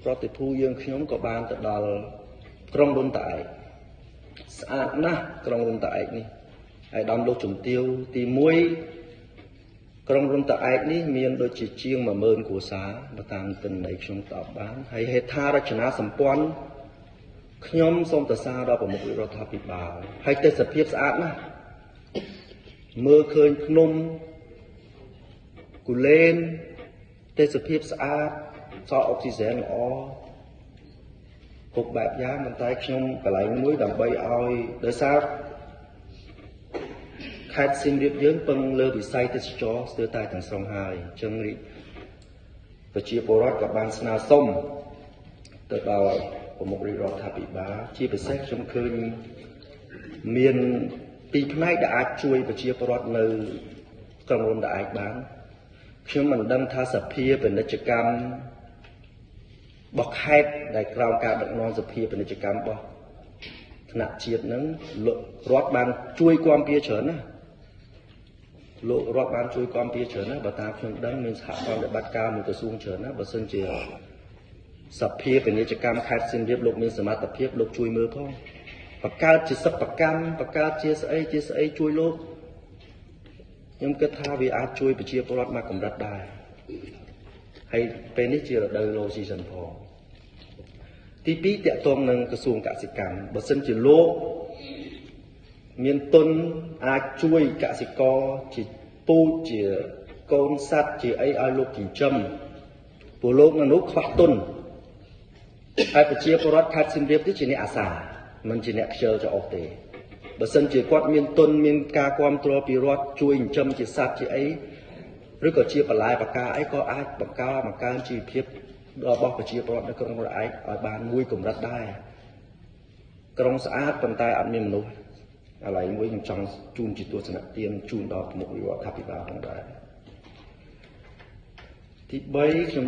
ប្រតិភូយើងខ្ញុំក៏បានទៅដល់ក្រុងរុនតាឯកស្អាតណាស់ក្រុងរុនតាឯកនេះហើយដំលោកជំទាវទី1ក្រុងរុនតាឯកនេះមានដូចជាជាង 10000 គ្រួសារបើតាមទិន្នន័យខ្ញុំតបបានហើយហេដ្ឋារចនាសម្ព័ន្ធខ្ញុំសូមទៅសារដល់ប្រមុខរដ្ឋាភិបាលហើយទេសភាពស្អាតណាស់មើលឃើញភ្នំគូលែនទេសភាពស្អាតសល់អុកស៊ីហ្សែនល្អគ្រប់បែបយ៉ាងប៉ុន្តែខ្ញុំកន្លែងមួយដើម្បីឲ្យដោយសារខេត្តសៀមរាបយើងពឹងលើវិស័យទេសចរស្ទើរតែទាំងស្រុងហើយអញ្ចឹងប្រជាពលរដ្ឋក៏បានស្នើសុំទៅដល់ប្រមុខរដ្ឋាភិបាលជាពិសេសខ្ញុំឃើញមានពីរផ្នែកដែលអាចជួយប្រជាពលរដ្ឋនៅក្រុងរុនតាឯកបានខ្ញុំមិនដឹងថាសភាពាណិជ្ជកម្មរបស់ខេត្តដែលក្រោមការដឹកនាំសភាពាណិជ្ជកម្មរបស់ថ្នាក់ជាតិនឹងលោករដ្ឋបានជួយគាំពារច្រើនណាលោករដ្ឋបានជួយគាំពារច្រើនណាបើតាមខ្ញុំដឹងមានសហប្រតិបត្តិការមួយក្រសួងច្រើនណាបើសិនជាសភាពាណិជ្ជកម្មខេត្តសៀមរាបលោកមានសមត្ថភាពលោកជួយមើលផងបង្កើតជាសិប្បកម្មបង្កើតជាស្អីជួយលោកខ្ញុំគិតថាវាអាចជួយប្រជាពលរដ្ឋមកកម្រិតដែរហើយពេលនេះជារដូវ low season ផងទី2តកតងនឹងក្រសួងកសិកម្មបើសិនជាលោកមានទុនអាចជួយកសិករជាពូជជាកូនសត្វជាអីឲ្យលោកចិញ្ចឹមព្រោះលោកនៅនោះខ្វះទុនហើយប្រជាពលរដ្ឋខេត្តសៀមរាបនេះជាអ្នកអាសាមិនជាអ្នកខ្ជិលចោលអស់ទេបើសិនជាគាត់មានទុនមានការគ្រប់គ្រងពីរដ្ឋជួយចិញ្ចឹមជាសត្វជាអីឬក៏ជាបន្លែបកាអីក៏អាចបង្កើនជីវភាពរបស់ប្រជាពលរដ្ឋនៅក្រុងរុនតាឯកឲ្យបានមួយកម្រិតដែរក្រុងស្អាតប៉ុន្តែអត់មានមនុស្សឥឡូវមួយខ្ញុំចង់ជូនជាទស្សនៈទានជូនដល់ប្រមុខរដ្ឋាភិបាលផងដែរទី3ខ្ញុំ